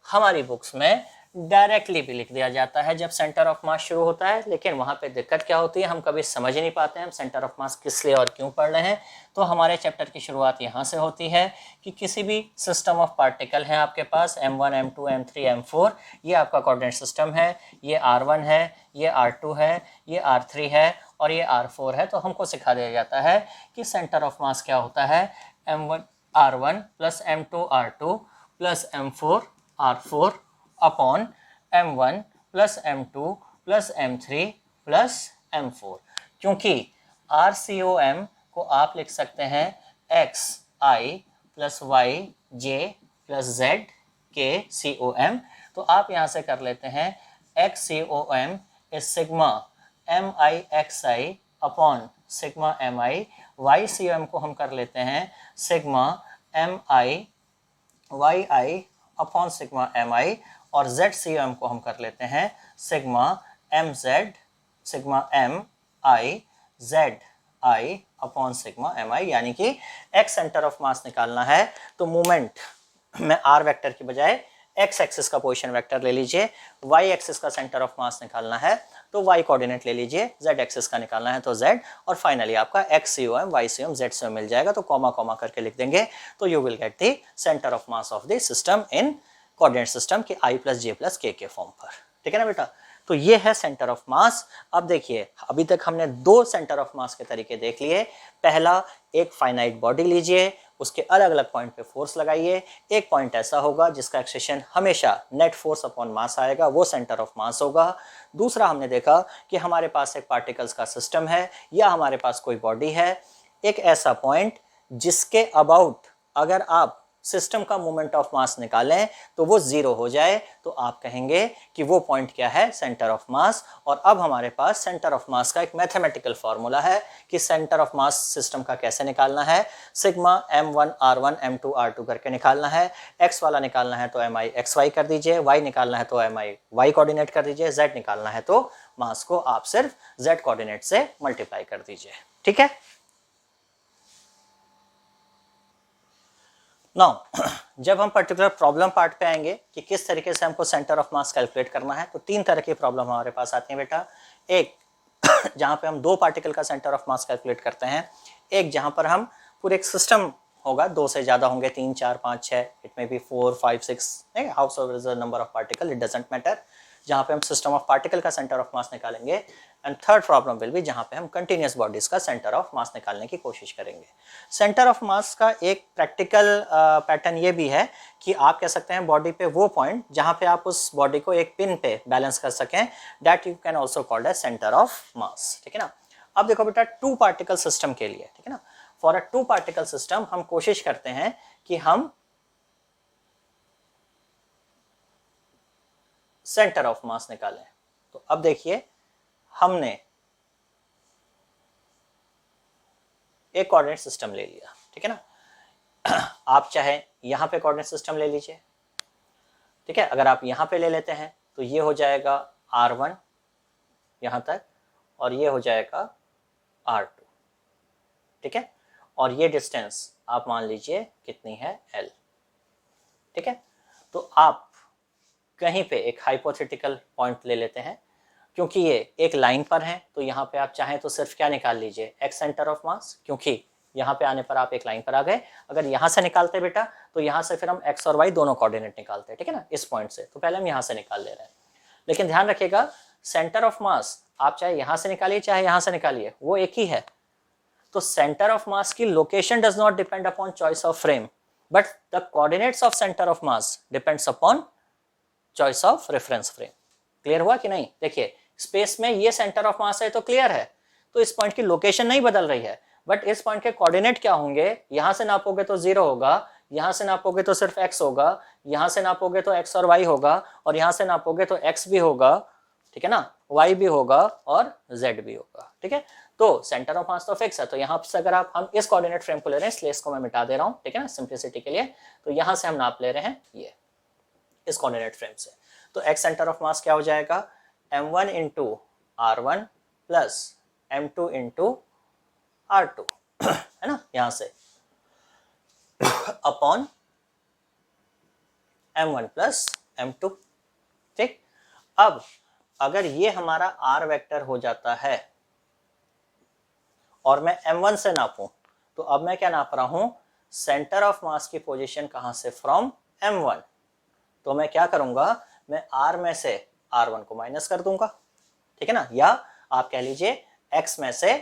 हमारी बुक्स में डायरेक्टली भी लिख दिया जाता है जब सेंटर ऑफ मास शुरू होता है, लेकिन वहां पे दिक्कत क्या होती है, हम कभी समझ ही नहीं पाते हैं हम सेंटर ऑफ मास किस लिए और क्यों पढ़ रहे हैं। तो हमारे चैप्टर की शुरुआत यहाँ से होती है कि किसी भी सिस्टम ऑफ पार्टिकल है आपके पास m1 m2 m3 m4, ये आपका कोऑर्डिनेट सिस्टम है, ये r1 है, ये r2 है, ये r3 है और ये r4 है। तो हमको सिखा दिया जाता है कि सेंटर ऑफ मास क्या होता है, m1 r1 plus m2 r2 plus m4 r4 upon m1 plus m2 plus m3 plus m4। क्योंकि RCOM को आप लिख सकते हैं xi plus y j plus z k COM, तो आप यहाँ से कर लेते हैं XCOM is sigma mi xi upon sigma M I, Y C M को हम कर लेते हैं sigma M I Y I upon sigma M I, और जेड सी एम को हम कर लेते हैं sigma M Z sigma M I Z I upon sigma M I, यानी कि एक्स सेंटर ऑफ मास निकालना है तो मोमेंट में आर वेक्टर की बजाय एक्स एक्सिस का पोजीशन वेक्टर ले लीजिए, वाई एक्सिस का सेंटर ऑफ मास निकालना है तो वाई कोऑर्डिनेट ले लीजिए, जेड एक्सिस का निकालना है तो जेड, और फाइनली आपका X C O M Y C O M Z C O M मिल जाएगा। तो कॉमा कॉमा करके लिख देंगे तो you will get the centre of mass of the system in coordinate system के I plus J plus K form पर। ठीक है ना बेटा, तो ये है सेंटर ऑफ मास। अब देखिए अभी तक हमने दो सेंटर ऑफ मास के तरीके देख लिए। पहला, एक फाइनाइट बॉडी लीजिए, उसके अलग अलग पॉइंट पे फोर्स लगाइए, एक पॉइंट ऐसा होगा जिसका एक्सप्रेशन हमेशा नेट फोर्स अपॉन मास आएगा, वो सेंटर ऑफ मास होगा। दूसरा, हमने देखा कि हमारे पास एक पार्टिकल्स का सिस्टम है या हमारे पास कोई बॉडी है, एक ऐसा पॉइंट जिसके अबाउट अगर आप सिस्टम का मोमेंट ऑफ मास निकालें तो वो जीरो हो जाए, तो आप कहेंगे कि वो पॉइंट क्या है, सेंटर ऑफ मास। और अब हमारे पास सेंटर ऑफ मास का एक मैथमेटिकल फॉर्मूला है कि सेंटर ऑफ मास सिस्टम का कैसे निकालना है। Sigma m1 r1 m2 r2 करके निकालना है। एक्स वाला निकालना है तो mi xy कर दीजिए, वाई निकालना है तो mi y कोऑर्डिनेट कर दीजिए, जेड निकालना है तो मास को आप सिर्फ जेड कोऑर्डिनेट से मल्टीप्लाई कर दीजिए। ठीक है। नाउ जब हम पर्टिकुलर प्रॉब्लम पार्ट पे आएंगे कि किस तरीके से हमको सेंटर ऑफ मास कैलकुलेट करना है, तो तीन तरह की प्रॉब्लम हमारे पास आती है बेटा। एक जहां पे हम दो पार्टिकल का सेंटर ऑफ मास कैलकुलेट करते हैं, एक जहां पर हम पूरे एक सिस्टम होगा, दो से ज्यादा होंगे, 3 4 5 6, it may be 4 5 6, house over is the number of particle, it doesn't matter, जहां पे हम सिस्टम ऑफ पार्टिकल का सेंटर ऑफ मास निकालेंगे। And third problem will be जहां पे हम कंटिन्यूअस बॉडीज का सेंटर ऑफ मास निकालने की कोशिश करेंगे। सेंटर ऑफ मास का एक प्रैक्टिकल पैटर्न ये भी है कि आप कह सकते हैं बॉडी पे वो पॉइंट जहां पे आप उस बॉडी को एक पिन पे बैलेंस कर सकें, that you can also called as centre of mass. ठीक है ना। अब देखो बेटा, टू पार्टिकल सिस्टम के लिए, ठीक है ना, for a two particle system हम कोशिश करते हैं कि हम सेंटर ऑफ मास निकालें। तो अब देखिए, हमने एक कोऑर्डिनेट सिस्टम ले लिया, ठीक है ना। आप चाहे यहां पे कोऑर्डिनेट सिस्टम ले लीजिए, ठीक है। अगर आप यहां पे ले लेते हैं तो ये हो जाएगा r1 यहां तक, और ये हो जाएगा r2, ठीक है। और ये डिस्टेंस आप मान लीजिए कितनी है, l, ठीक है। तो आप कहीं पे एक हाइपोथेटिकल पॉइंट ले लेते हैं, क्योंकि ये एक लाइन पर है तो यहाँ पे आप चाहें तो सिर्फ क्या निकाल लीजिए, एक्स सेंटर ऑफ मास, क्योंकि यहाँ पे आने पर आप एक लाइन पर आ गए। अगर यहाँ से निकालते बेटा तो यहाँ से फिर हम एक्स और वाई दोनों कोऑर्डिनेट निकालते हैं, ठीक है ना, इस पॉइंट से। तो पहले हम यहाँ से निकाल ले रहे हैं, लेकिन ध्यान रखिएगा सेंटर ऑफ मास आप चाहे यहाँ से निकालिए चाहे यहाँ से निकालिए, वो एक ही है। तो सेंटर ऑफ मास की location does not depend upon choice of frame, but the coordinates of centre of mass depends upon choice of reference frame. Clear हुआ कि नहीं। देखिए स्पेस में ये सेंटर ऑफ मास है तो क्लियर है, तो इस पॉइंट की लोकेशन नहीं बदल रही है, बट इस पॉइंट के कोऑर्डिनेट क्या होंगे, यहां से नापोगे तो 0 होगा, यहां से नापोगे तो सिर्फ x होगा, यहां से नापोगे तो x और y होगा, और यहां से नापोगे तो x भी होगा, ठीक है ना, y भी होगा और z भी होगा, ठीक है। तो सेंटर ऑफ मास तो फिक्स है, तो यहाँ से अगर आप हम इस कोऑर्डिनेट फ्रेम को ले रहे हैं, इसलिए इसको मैं मिटा दे रहा हूँ, ठीक है ना, सिंप्लिसिटी के लिए। तो यहां से हम नाप ले रहे हैं ये इस कोऑर्डिनेट फ्रेम से। तो x सेंटर ऑफ मास क्या हो जाएगा, m1 into r1 plus m2 into r2, है ना, यहां से अपॉन m1 प्लस m2। ठीक। अब अगर ये हमारा r वेक्टर हो जाता है और मैं m1 से नापूं, तो अब मैं क्या नाप रहा हूं, सेंटर ऑफ मास की पोजीशन कहां से, फ्रॉम m1। तो मैं क्या करूंगा, मैं r में से r1 को माइनस कर दूंगा, ठीक है ना, या आप कह लीजिए x में से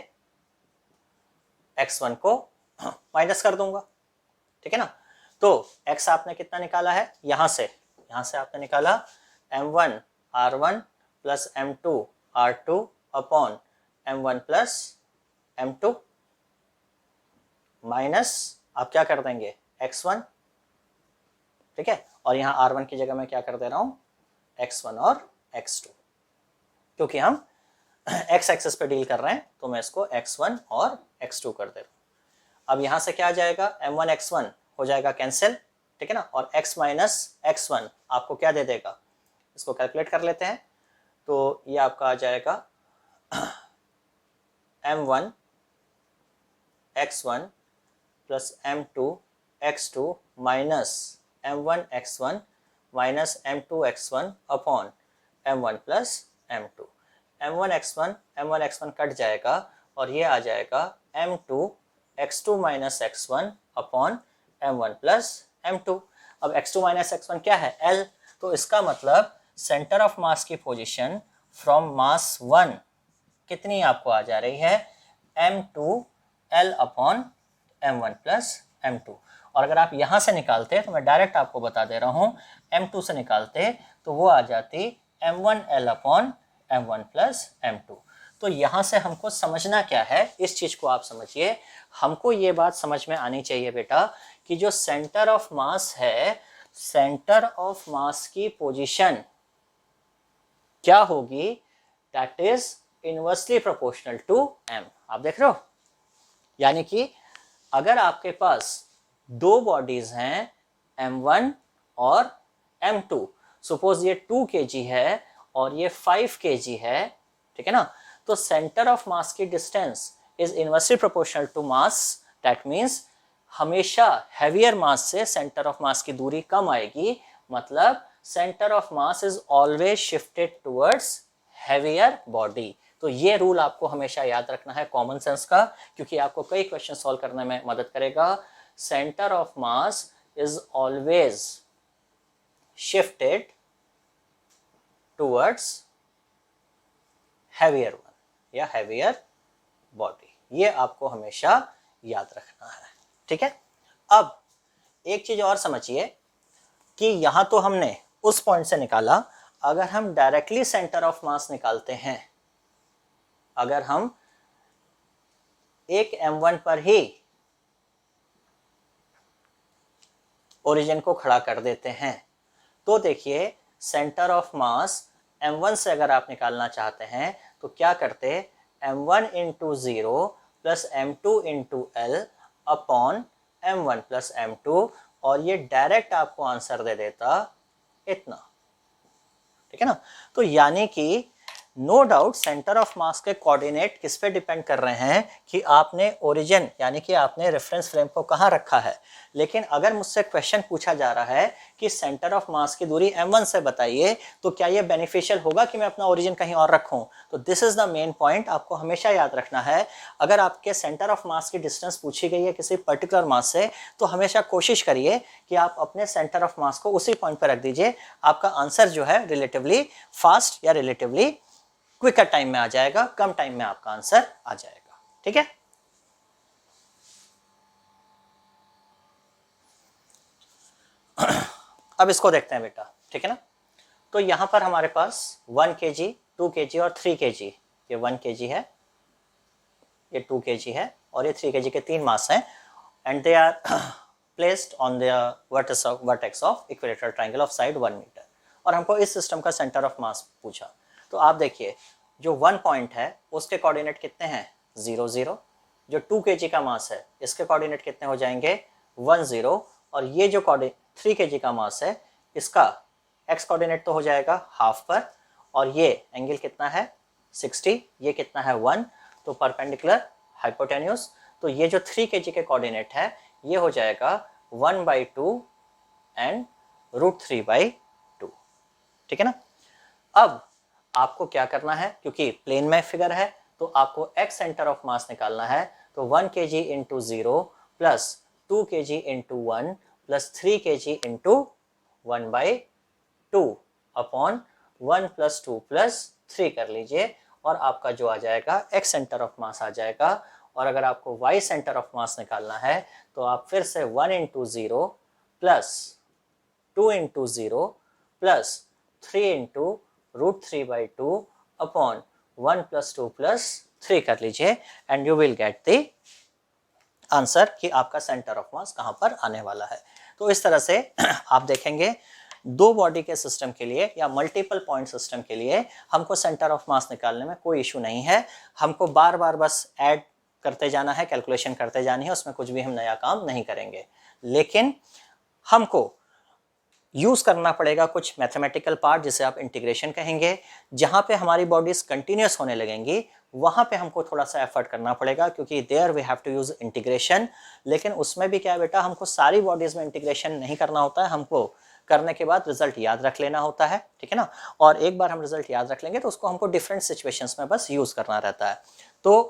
x1 को माइनस कर दूंगा, ठीक है ना। तो x आपने कितना निकाला है, यहां से आपने निकाला m1 r1 plus m2 r2 upon m1 plus m2 minus आप क्या कर देंगे x1, ठीक है। और यहाँ r1 की जगह मैं क्या कर दे रहा हूं, x1 और x2, क्योंकि हम एक्स एक्सिस पे डील कर रहे हैं तो मैं इसको x1 और x2 कर दे रहा हूँ। अब यहाँ से क्या आ जाएगा, m1 x1 हो जाएगा कैंसिल, ठीक है ना, और x माइनस x1 आपको क्या दे देगा, इसको कैलकुलेट कर लेते हैं। तो ये आपका आ जाएगा m1 x1 plus m2 x2 minus m1 x1 minus m2 x1 upon m1 plus m2। m1 x1 cut जाएगा और ये आ जाएगा m2 x2 minus x1 upon m1 plus m2। अब x2 माइनस x1 क्या है, L, तो इसका मतलब सेंटर ऑफ मास की पोजीशन फ्रॉम मास 1 कितनी आपको आ जा रही है, m2 L upon m1 plus m2। और अगर आप यहाँ से निकालते तो मैं डायरेक्ट आपको बता दे रहा हूँ, m2 से निकालते तो वो आ जाती m1 L upon m1 plus m2। तो यहाँ से हमको समझना क्या है, इस चीज़ को आप समझिए। हमको ये बात समझ में आनी चाहिए बेटा कि जो सेंटर ऑफ मास है, सेंटर ऑफ मास की पोजीशन क्या होगी, that is inversely proportional to m। आप देख रहे हो, यानी कि अगर आपके पास दो बॉडीज हैं m1 और m2, सपोज ये 2 kg है और ये 5 kg है, ठीक है ना, तो सेंटर ऑफ मास की distance is inversely proportional to mass. That means हमेशा हैवियर मास से सेंटर ऑफ मास की दूरी कम आएगी, मतलब centre of mass is always shifted towards heavier body. तो ये रूल आपको हमेशा याद रखना है कॉमन सेंस का, क्योंकि आपको कई क्वेश्चन सॉल्व करने में मदद करेगा। Centre of mass is always shifted towards heavier one या हैवियर बॉडी, ये आपको हमेशा याद रखना है, ठीक है। अब एक चीज और समझिए कि यहां तो हमने उस पॉइंट से निकाला, अगर हम डायरेक्टली सेंटर ऑफ मास निकालते हैं, अगर हम एक m1 पर ही ओरिजिन को खड़ा कर देते हैं, तो देखिए सेंटर ऑफ मास m1 से अगर आप निकालना चाहते हैं तो क्या करते, m1 into 0 plus m2 into L upon m1 plus m2, और ये डायरेक्ट आपको आंसर दे देता इतना, ठीक है ना। तो यानी कि no doubt centre of mass के कोऑर्डिनेट किस पे डिपेंड कर रहे हैं कि आपने ओरिजिन यानी कि आपने रेफरेंस फ्रेम को कहाँ रखा है। लेकिन अगर मुझसे क्वेश्चन पूछा जा रहा है कि सेंटर ऑफ मास की दूरी m1 से बताइए, तो क्या ये बेनिफिशियल होगा कि मैं अपना ओरिजिन कहीं और रखूं। तो this is the main point, आपको हमेशा याद रखना है। अगर आपके सेंटर ऑफ मास की डिस्टेंस पूछी गई है किसी पर्टिकुलर मास से, तो हमेशा कोशिश करिए कि आप अपने सेंटर ऑफ मास को उसी पॉइंट पर रख दीजिए। आपका आंसर जो है रिलेटिवली फास्ट या रिलेटिवली क्विकर टाइम में आ जाएगा, कम टाइम में आपका आंसर आ जाएगा, ठीक है। अब इसको देखते हैं बेटा, ठीक है ना। तो यहां पर हमारे पास 1 kg, 2 kg और 3 kg, ये 1 kg है, ये 2 kg है और ये 3 kg के 3 मास हैं, and they are placed on the vertex of equilateral triangle of side 1 metre. और हमको इस सिस्टम का सेंटर ऑफ मास पूछा, तो आप देखिए जो 1 पॉइंट है उसके कोऑर्डिनेट कितने हैं, 0 0। जो 2 kg का मास है इसके कोऑर्डिनेट कितने हो जाएंगे, 1 0। और ये जो 3 kg का मास है इसका एक्स कोऑर्डिनेट तो हो जाएगा हाफ पर, और ये एंगल कितना है 60, ये कितना है 1, तो परपेंडिकुलर हाइपोटेन्यूज। तो ये जो 3 kg के कोऑर्डिनेट है ये हो जाएगा 1/2 एंड √3/2, ठीक है ना। अब आपको क्या करना है, क्योंकि प्लेन में फिगर है तो आपको एक्स सेंटर ऑफ मास निकालना है। तो 1 kg into 0 plus 2 kg into 1 plus 3 kg into 1/2 upon 1 plus 2 plus 3 कर लीजिए, और आपका जो आ जाएगा एक्स सेंटर ऑफ मास आ जाएगा। और अगर आपको वाई सेंटर ऑफ मास निकालना है तो आप फिर से 1 into 0 plus 2 into 0 plus 3 into √3/2 upon 1 plus 2 plus 3 कर लीजिए, and you will get the answer कि आपका सेंटर ऑफ मास कहाँ पर आने वाला है। तो इस तरह से आप देखेंगे दो बॉडी के सिस्टम के लिए या मल्टीपल पॉइंट सिस्टम के लिए हमको सेंटर ऑफ मास निकालने में कोई इशू नहीं है, हमको बार बार बस ऐड करते जाना है, कैलकुलेशन करते जानी है, उसमें कुछ भी हम नया काम नहीं करेंगे। लेकिन हमको यूज करना पड़ेगा कुछ मैथमेटिकल पार्ट जिसे आप इंटीग्रेशन कहेंगे, जहां पे हमारी बॉडीज कंटिन्यूस होने लगेंगी वहां पे हमको थोड़ा सा एफर्ट करना पड़ेगा, क्योंकि there we have to use integration. लेकिन उसमें भी क्या है बेटा, हमको सारी बॉडीज में इंटीग्रेशन नहीं करना होता है, हमको करने के बाद रिजल्ट याद रख लेना होता है, ठीक है ना। और एक बार हम रिजल्ट याद रख लेंगे तो उसको हमको डिफरेंट सिचुएशंस में बस यूज करना रहता है। तो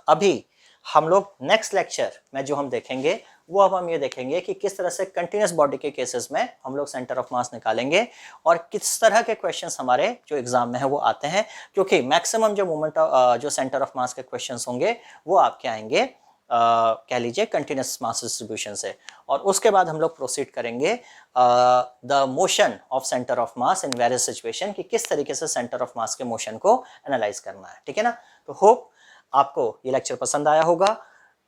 अभी हम लोग नेक्स्ट लेक्चर में जो हम देखेंगे वो अब हम ये देखेंगे कि किस तरह से कंटिन्यूस बॉडी के केसेस में हम लोग सेंटर ऑफ मास निकालेंगे और किस तरह के क्वेश्चंस हमारे जो एग्जाम में है वो आते हैं, क्योंकि मैक्सिमम जो मोमेंट जो सेंटर ऑफ मास के क्वेश्चंस होंगे वो आपके आएंगे कह लीजिए कंटिन्यूस मास डिस्ट्रीब्यूशन से। और उसके बाद हम लोग प्रोसीड करेंगे the motion of centre of mass in various situation, कि किस तरीके से सेंटर ऑफ मास के मोशन को एनालाइज करना है, ठीक है ना। तो होप आपको ये लेक्चर पसंद आया होगा,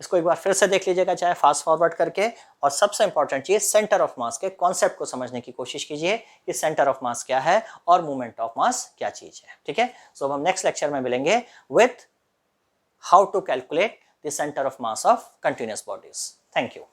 इसको एक बार फिर से देख लीजिएगा चाहे फास्ट फॉरवर्ड करके, और सबसे इंपॉर्टेंट चीज सेंटर ऑफ मास के कॉन्सेप्ट को समझने की कोशिश कीजिए कि सेंटर ऑफ मास क्या है और मूवमेंट ऑफ मास क्या चीज है, ठीक है। सो हम नेक्स्ट लेक्चर में मिलेंगे with how to calculate the centre of mass of continuous bodies. Thank you.